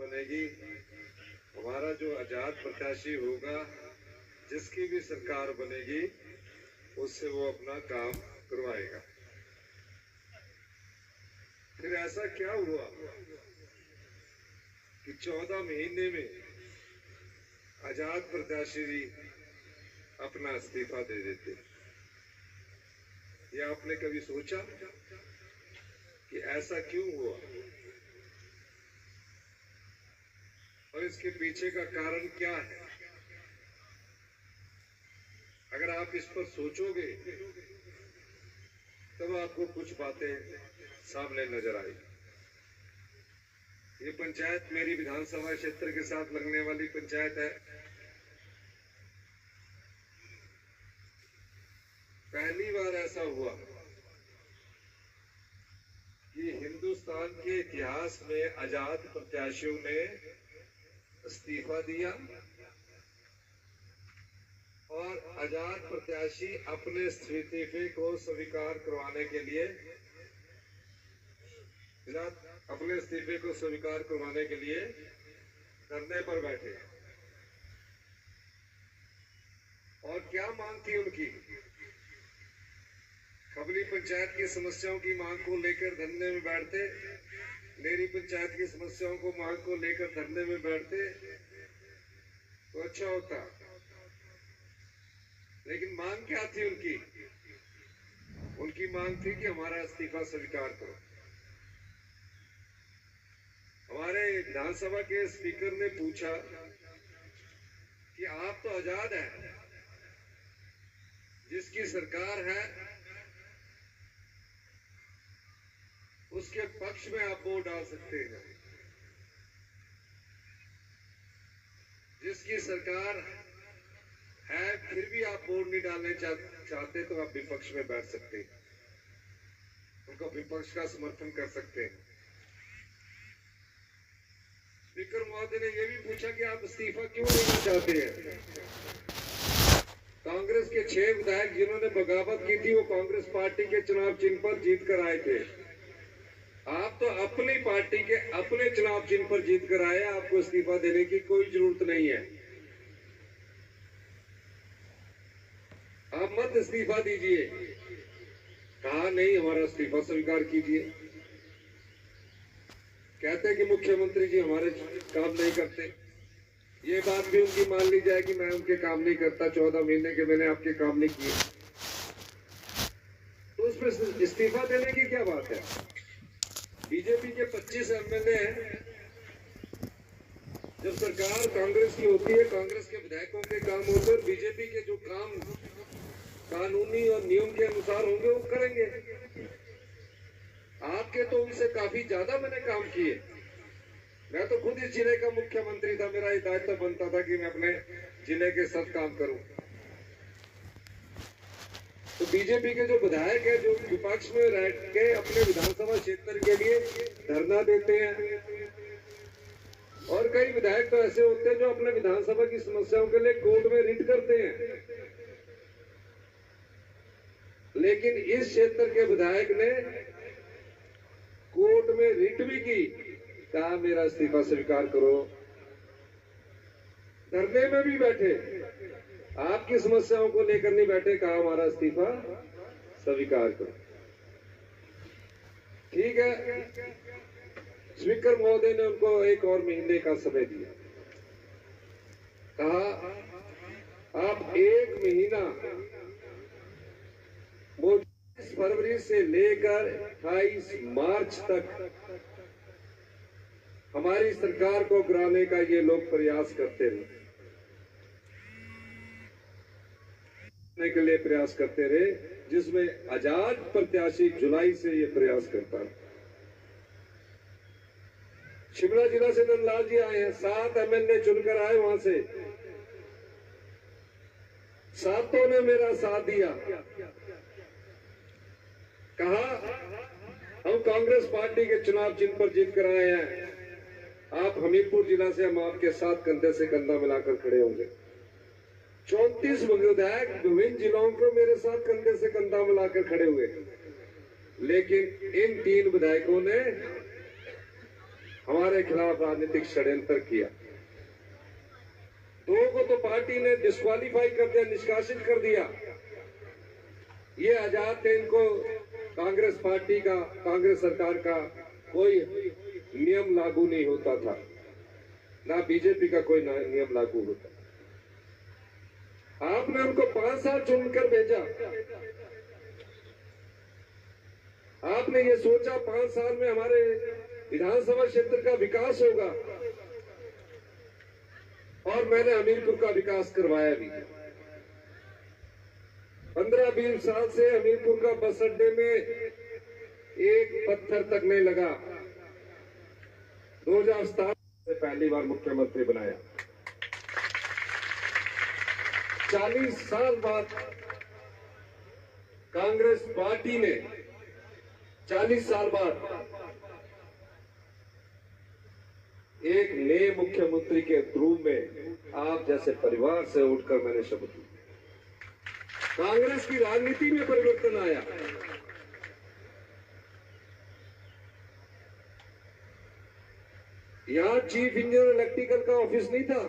बनेगी, हमारा जो आजाद प्रत्याशी होगा, जिसकी भी सरकार बनेगी, उससे वो अपना काम करवाएगा। फिर ऐसा क्या हुआ कि 14 महीने में आजाद प्रत्याशी भी अपना इस्तीफा दे देते? ये आपने कभी सोचा कि ऐसा क्यों हुआ और इसके पीछे का कारण क्या है? अगर आप इस पर सोचोगे तब आपको कुछ बातें सामने नजर आएगी। ये पंचायत मेरी विधानसभा क्षेत्र के साथ लगने वाली पंचायत है। पहली बार ऐसा हुआ कि हिंदुस्तान के इतिहास में आजाद प्रत्याशियों ने इस्तीफा दिया और आजाद प्रत्याशी अपने इस्तीफे को स्वीकार करवाने के लिए धरने पर बैठे। और क्या मांग थी उनकी? खबरी पंचायत की समस्याओं की मांग को लेकर धरने में बैठते, मेरी पंचायत की समस्याओं को मांग को लेकर धरने में बैठते तो अच्छा होता। लेकिन मांग क्या थी उनकी? उनकी मांग थी कि हमारा इस्तीफा स्वीकार करो। हमारे विधानसभा के स्पीकर ने पूछा कि आप तो आजाद हैं, जिसकी सरकार है उसके पक्ष में आप वोट डाल सकते हैं, जिसकी सरकार है फिर भी आप वोट नहीं डालने चाहते तो आप विपक्ष में बैठ सकते हैं, उनको विपक्ष का समर्थन कर सकते हैं। स्पीकर महोदय ने यह भी पूछा कि आप इस्तीफा क्यों लेना चाहते हैं? कांग्रेस के 6 विधायक जिन्होंने बगावत की थी वो कांग्रेस पार्टी के चुनाव चिन्ह पर जीत कर आए थे। आप तो अपनी पार्टी के अपने चुनाव चिन्ह पर जीत कर आए, आपको इस्तीफा देने की कोई जरूरत नहीं है। आप मत इस्तीफा दीजिए। कहा नहीं, हमारा इस्तीफा स्वीकार कीजिए। कहते कि मुख्यमंत्री जी हमारे काम नहीं करते। ये बात भी उनकी मान ली जाए कि मैं उनके काम नहीं करता, 14 महीने के मैंने आपके काम नहीं किए, तो उस पर इस्तीफा देने की क्या बात है? बीजेपी के 25 एमएलए हैं। जब सरकार कांग्रेस की होती है, कांग्रेस के विधायकों के काम होते हैं, बीजेपी के जो काम कानूनी और नियम के अनुसार होंगे वो करेंगे। आपके तो उनसे काफी ज्यादा मैंने काम किए। मैं तो खुद इस जिले का मुख्यमंत्री था, मेरा ये दायित्व बनता था कि मैं अपने जिले के साथ काम करूं। तो बीजेपी के जो विधायक है, जो विपक्ष में रह के अपने विधानसभा क्षेत्र के लिए धरना देते हैं, और कई विधायक तो ऐसे होते हैं जो अपने विधानसभा की समस्याओं के लिए कोर्ट में रिट करते हैं। लेकिन इस क्षेत्र के विधायक ने कोर्ट में रिट भी की, कहा मेरा इस्तीफा स्वीकार करो। धरने में भी बैठे, आपकी समस्याओं को लेकर नहीं बैठे, कहा हमारा इस्तीफा स्वीकार करो। ठीक है, स्पीकर महोदय ने उनको 1 और महीने का समय दिया। कहा आप 1 महीना 29 फरवरी से लेकर 28 मार्च तक हमारी सरकार को गिराने का ये लोग प्रयास करते के लिए प्रयास करते रहे, जिसमें आजाद प्रत्याशी जुलाई से ये प्रयास करता है। शिमला जिला से नंदलाल जी आए हैं, 7 एमएलए चुनकर आए वहां से, 7 ने मेरा साथ दिया। कहा हम कांग्रेस पार्टी के चुनाव चिन्ह पर जीत कर आए हैं, आप हमीरपुर जिला से हम आपके साथ कंधे से कंधा मिलाकर खड़े होंगे। 34 विधायक विभिन्न जिलों को मेरे साथ कंधे से कंधा मिलाकर खड़े हुए, लेकिन इन 3 विधायकों ने हमारे खिलाफ राजनीतिक षड्यंत्र किया। दो को तो पार्टी ने डिस्क्वालीफाई कर दिया, निष्कासित कर दिया। ये आजाद थे, इनको कांग्रेस पार्टी का, कांग्रेस सरकार का कोई नियम लागू नहीं होता था, ना बीजेपी का कोई नियम लागू होता। आपने उनको 5 साल चुनकर भेजा। आपने ये सोचा 5 साल में हमारे विधानसभा क्षेत्र का विकास होगा, और मैंने हमीरपुर का विकास करवाया भी। 15-20 साल से हमीरपुर का बस अड्डे में एक पत्थर तक नहीं लगा। 2007 से पहली बार मुख्यमंत्री बनाया। 40 साल बाद कांग्रेस पार्टी ने 40 साल बाद एक नए मुख्यमंत्री के रूप में आप जैसे परिवार से उठकर मैंने शपथ ली। कांग्रेस की राजनीति में परिवर्तन आया। यहां चीफ इंजीनियर इलेक्ट्रिकल का ऑफिस नहीं था।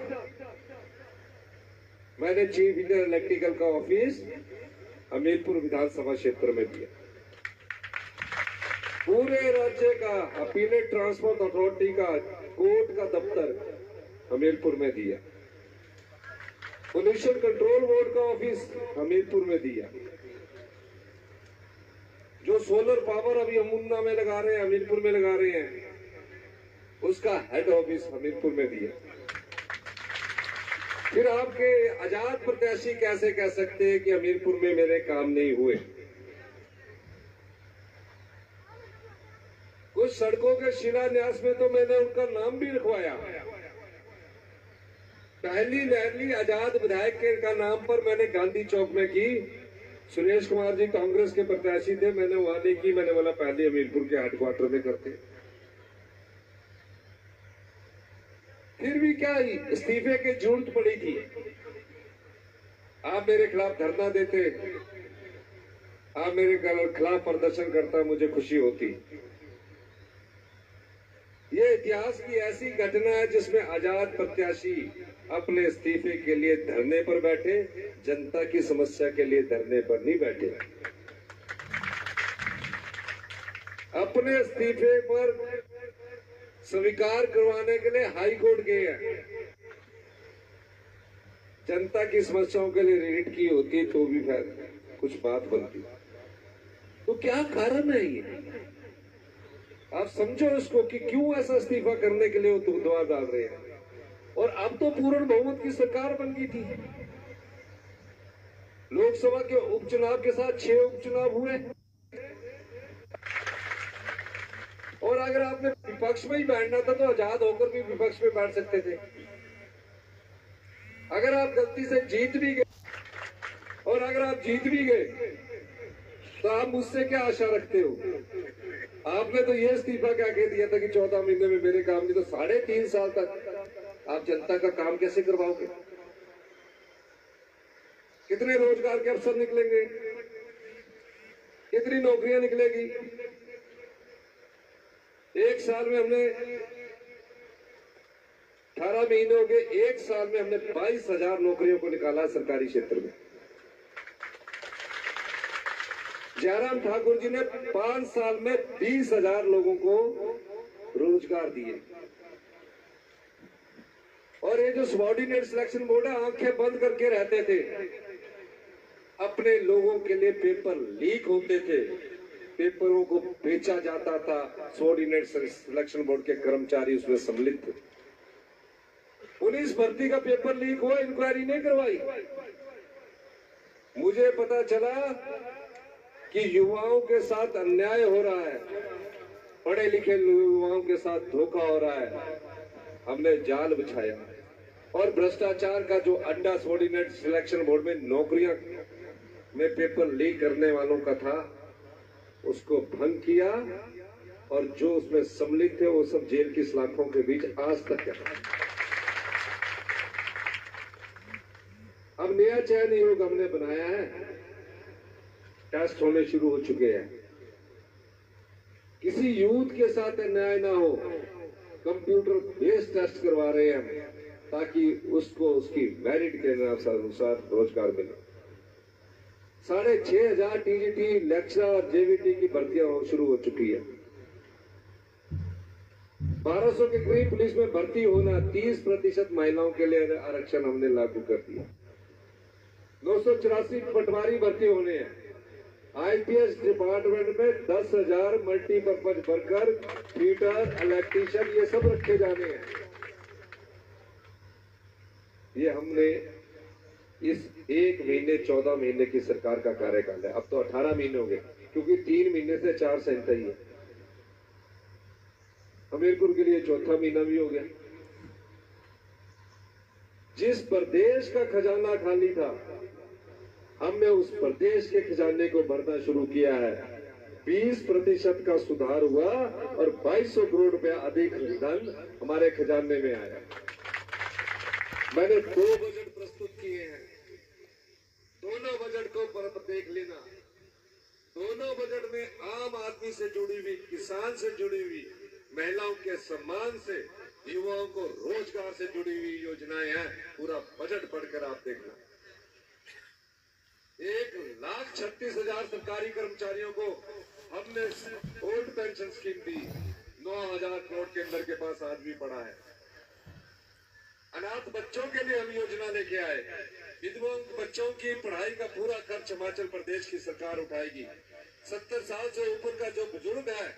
मैंने चीफ इंजीनियर इलेक्ट्रिकल का ऑफिस हमीरपुर विधानसभा क्षेत्र में दिया। पूरे राज्य का अपीलेट ट्रांसपोर्ट अथॉरिटी का कोर्ट का दफ्तर हमीरपुर में दिया। पोल्यूशन कंट्रोल बोर्ड का ऑफिस हमीरपुर में दिया। जो सोलर पावर अभी हम मुन्ना में लगा रहे हैं, हमीरपुर में लगा रहे हैं, उसका हेड ऑफिस हमीरपुर में दिया। फिर आपके आजाद प्रत्याशी कैसे कह सकते हैं कि हमीरपुर में मेरे काम नहीं हुए? कुछ सड़कों के शिलान्यास में तो मैंने उनका नाम भी लिखवाया। पहली नहली आजाद विधायक के का नाम पर मैंने गांधी चौक में की। सुरेश कुमार जी कांग्रेस के प्रत्याशी थे, मैंने वहां नहीं की। मैंने बोला पहले हमीरपुर के हेडक्वार्टर में करते। फिर भी क्या इस्तीफे की जरूरत पड़ी थी? आप मेरे खिलाफ धरना देते, आप मेरे खिलाफ प्रदर्शन करता, मुझे खुशी होती। ये इतिहास की ऐसी घटना है जिसमें आजाद प्रत्याशी अपने इस्तीफे के लिए धरने पर बैठे, जनता की समस्या के लिए धरने पर नहीं बैठे। अपने इस्तीफे पर स्वीकार करवाने के लिए हाई कोर्ट गए हैं। जनता की समस्याओं के लिए रेट की होती तो भी फिर कुछ बात बनती। तो क्या कारण है ये? आप समझो इसको कि क्यों ऐसा इस्तीफा करने के लिए वो दबाव डाल रहे हैं। और अब तो पूर्ण बहुमत की सरकार बन गई थी। लोकसभा के उपचुनाव के साथ 6 उपचुनाव हुए, और अगर आपने विपक्ष में ही बैठना था तो आजाद होकर भी विपक्ष में बैठ सकते थे। अगर आप गलती से जीत भी गए, और अगर आप जीत भी गए, तो आप मुझसे क्या आशा रखते हो? आपने तो ये इस्तीफा क्या कह दिया था कि 14 महीने में मेरे काम नहीं, तो 3.5 साल तक आप जनता का काम कैसे करवाओगे? कितने रोजगार के अवसर निकलेंगे? कितनी नौकरियां निकलेगी? एक साल में हमने 18 महीने हो गए, एक साल में हमने 22,000 नौकरियों को निकाला सरकारी क्षेत्र में। जयराम ठाकुर जी ने 5 साल में 20,000 लोगों को रोजगार दिए। और ये जो सबऑर्डिनेट सिलेक्शन बोर्ड है, आंखें बंद करके रहते थे। अपने लोगों के लिए पेपर लीक होते थे, पेपरों को बेचा जाता था। सबऑर्डिनेट सिलेक्शन बोर्ड के कर्मचारी उसमें सम्मिलित थे। पुलिस भर्ती का पेपर लीक हुआ, इंक्वायरी नहीं करवाई। मुझे पता चला कि युवाओं के साथ अन्याय हो रहा है, पढ़े लिखे युवाओं के साथ धोखा हो रहा है। हमने जाल बिछाया, और भ्रष्टाचार का जो अड्डा सबऑर्डिनेट सिलेक्शन बोर्ड में नौकरियां में पेपर लीक करने वालों का था, उसको भंग किया, और जो उसमें सम्मिलित थे वो सब जेल की सलाखों के बीच आज तक है। अब नया चयन आयोग हमने बनाया है, टेस्ट होने शुरू हो चुके हैं। किसी यूथ के साथ अन्याय ना हो, कंप्यूटर बेस्ड टेस्ट करवा रहे हैं हम, ताकि उसको उसकी मेरिट के अनुसार रोजगार मिले। 6,500 टीजीटी लेक्चरर और जेवीटी की भर्तियां शुरू हो चुकी है। 1200 के करीब पुलिस में भर्ती होना, 30% महिलाओं के लिए आरक्षण हमने लागू कर दिया। 984 पटवारी भर्ती होने हैं। आईपीएस डिपार्टमेंट में 10,000 मल्टीपर्पज वर्कर, फीटर, इलेक्ट्रीशियन ये सब रखे जाने हैं। ये हमने इस 1 महीने 14 महीने की सरकार का कार्यकाल है। अब तो 18 महीने हो गए, क्योंकि 3 महीने से 4 संहिता ही है। हमीरपुर के लिए चौथा महीना भी हो गया। जिस प्रदेश का खजाना खाली था, हमने उस प्रदेश के खजाने को भरना शुरू किया है। 20% का सुधार हुआ और 2200 करोड़ रुपया अधिक धन हमारे खजाने में आया। मैंने 2 बजट प्रस्तुत किए हैं। दोनों बजट को देख लेना। दोनों बजट में आम आदमी से जुड़ी हुई, किसान से जुड़ी हुई, महिलाओं के सम्मान से, युवाओं को रोजगार से जुड़ी हुई योजनाएं हैं। पूरा बजट पढ़कर आप देखना। 1,36,000 सरकारी कर्मचारियों को हमने ओल्ड पेंशन स्कीम दी। 9,000 करोड़ के अंदर के पास आदमी पड़ा है। अनाथ बच्चों के लिए हम योजना लेके आए। विधवाओं बच्चों की पढ़ाई का पूरा खर्च हिमाचल प्रदेश की सरकार उठाएगी। 70 साल से ऊपर का जो बुजुर्ग है,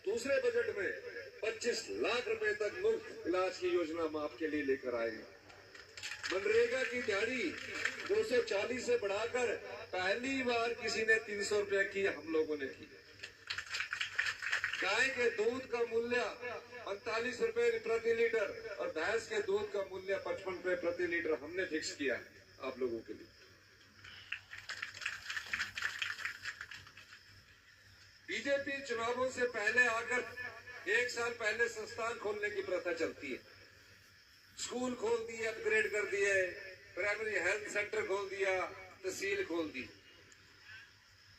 दूसरे बजट में 25 लाख रुपए तक मुफ्त इलाज की योजना हम आपके लिए लेकर आए हैं। मनरेगा की दिहाड़ी 240 से बढ़ाकर पहली बार किसी ने 300 रुपए की हम लोगों ने की। गाय के दूध का मूल्य 45 रुपए प्रति लीटर और भैंस के दूध का मूल्य 55 रुपए प्रति लीटर हमने फिक्स किया है आप लोगों के लिए। बीजेपी चुनावों से पहले आकर 1 साल पहले संस्थान खोलने की प्रथा चलती है। स्कूल खोल दिए, अपग्रेड कर दिए, प्राइमरी हेल्थ सेंटर खोल दिया, तहसील खोल दी।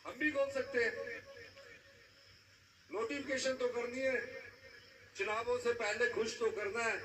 हम भी खोल सकते हैं। नोटिफिकेशन तो करनी है, चुनावों से पहले खुश तो करना है।